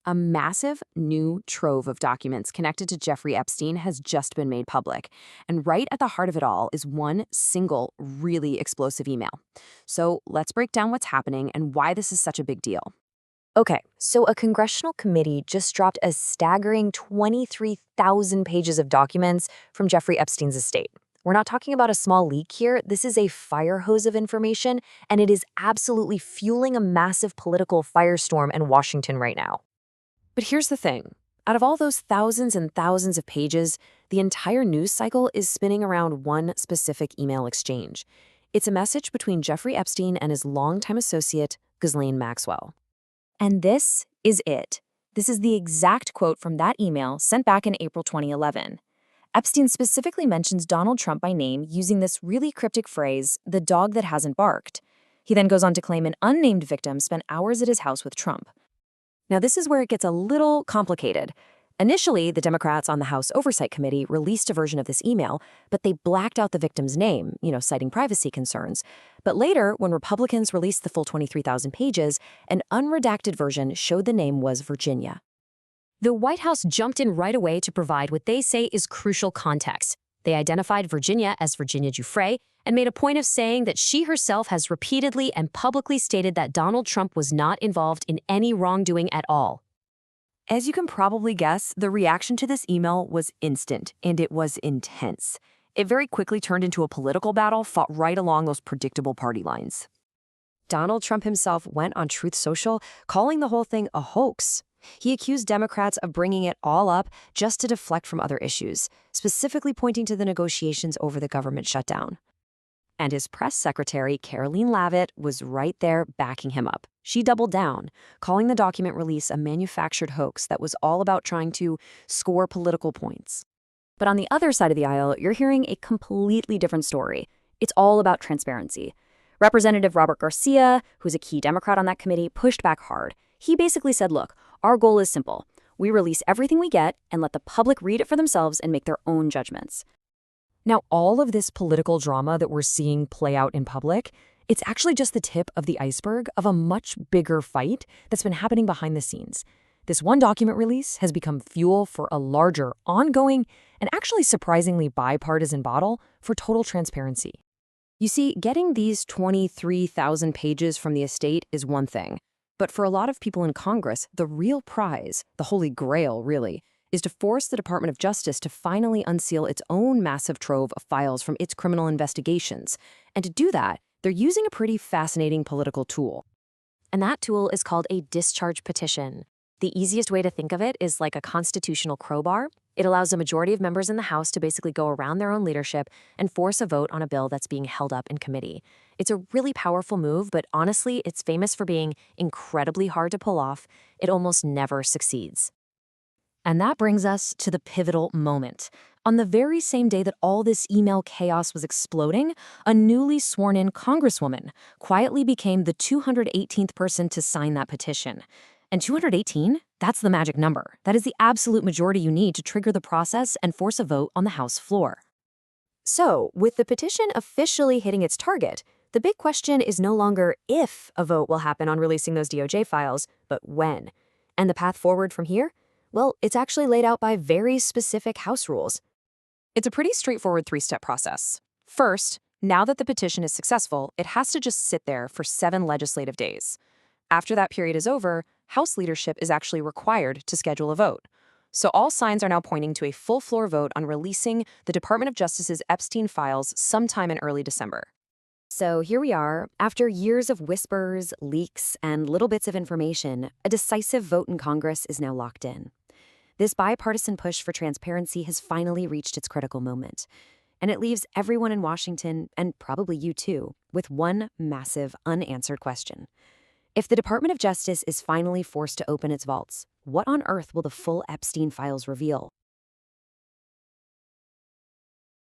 A massive new trove of documents connected to Jeffrey Epstein has just been made public. And right at the heart of it all is one single, really explosive email. So let's break down what's happening and why this is such a big deal. Okay, so a congressional committee just dropped a staggering 23,000 pages of documents from Jeffrey Epstein's estate. We're not talking about a small leak here. This is a fire hose of information, and it is absolutely fueling a massive political firestorm in Washington right now. But here's the thing. Out of all those thousands and thousands of pages, the entire news cycle is spinning around one specific email exchange. It's a message between Jeffrey Epstein and his longtime associate, Ghislaine Maxwell. And this is it. This is the exact quote from that email sent back in April 2011. Epstein specifically mentions Donald Trump by name using this really cryptic phrase, the dog that hasn't barked. He then goes on to claim an unnamed victim spent hours at his house with Trump. Now, this is where it gets a little complicated. Initially, the Democrats on the House Oversight Committee released a version of this email, but they blacked out the victim's name, citing privacy concerns. But later, when Republicans released the full 23,000 pages, an unredacted version showed the name was Virginia. The White House jumped in right away to provide what they say is crucial context. They identified Virginia as Virginia Giuffre and made a point of saying that she herself has repeatedly and publicly stated that Donald Trump was not involved in any wrongdoing at all. As you can probably guess, the reaction to this email was instant, and it was intense. It very quickly turned into a political battle fought right along those predictable party lines. Donald Trump himself went on Truth Social, calling the whole thing a hoax. He accused Democrats of bringing it all up just to deflect from other issues, specifically pointing to the negotiations over the government shutdown. And his press secretary, Caroline Leavitt, was right there backing him up. She doubled down, calling the document release a manufactured hoax that was all about trying to score political points. But on the other side of the aisle, you're hearing a completely different story. It's all about transparency. Representative Robert Garcia, who's a key Democrat on that committee, pushed back hard. He basically said, look, our goal is simple. We release everything we get and let the public read it for themselves and make their own judgments. Now, all of this political drama that we're seeing play out in public, it's actually just the tip of the iceberg of a much bigger fight that's been happening behind the scenes. This one document release has become fuel for a larger, ongoing, and actually surprisingly bipartisan battle for total transparency. You see, getting these 23,000 pages from the estate is one thing. But for a lot of people in Congress, the real prize, the holy grail really, is to force the Department of Justice to finally unseal its own massive trove of files from its criminal investigations. And to do that, they're using a pretty fascinating political tool. And that tool is called a discharge petition. The easiest way to think of it is like a constitutional crowbar. It allows a majority of members in the House to basically go around their own leadership and force a vote on a bill that's being held up in committee. It's a really powerful move, but honestly, it's famous for being incredibly hard to pull off. It almost never succeeds. And that brings us to the pivotal moment. On the very same day that all this email chaos was exploding, a newly sworn-in congresswoman quietly became the 218th person to sign that petition. And 218? That's the magic number. That is the absolute majority you need to trigger the process and force a vote on the House floor. So, with the petition officially hitting its target, the big question is no longer if a vote will happen on releasing those DOJ files, but when. And the path forward from here? Well, it's actually laid out by very specific House rules. It's a pretty straightforward three-step process. First, now that the petition is successful, it has to just sit there for 7 legislative days. After that period is over, House leadership is actually required to schedule a vote. So all signs are now pointing to a full-floor vote on releasing the Department of Justice's Epstein Files sometime in early December. So here we are, after years of whispers, leaks, and little bits of information, a decisive vote in Congress is now locked in. This bipartisan push for transparency has finally reached its critical moment. And it leaves everyone in Washington, and probably you too, with one massive unanswered question. If the Department of Justice is finally forced to open its vaults, what on earth will the full Epstein files reveal?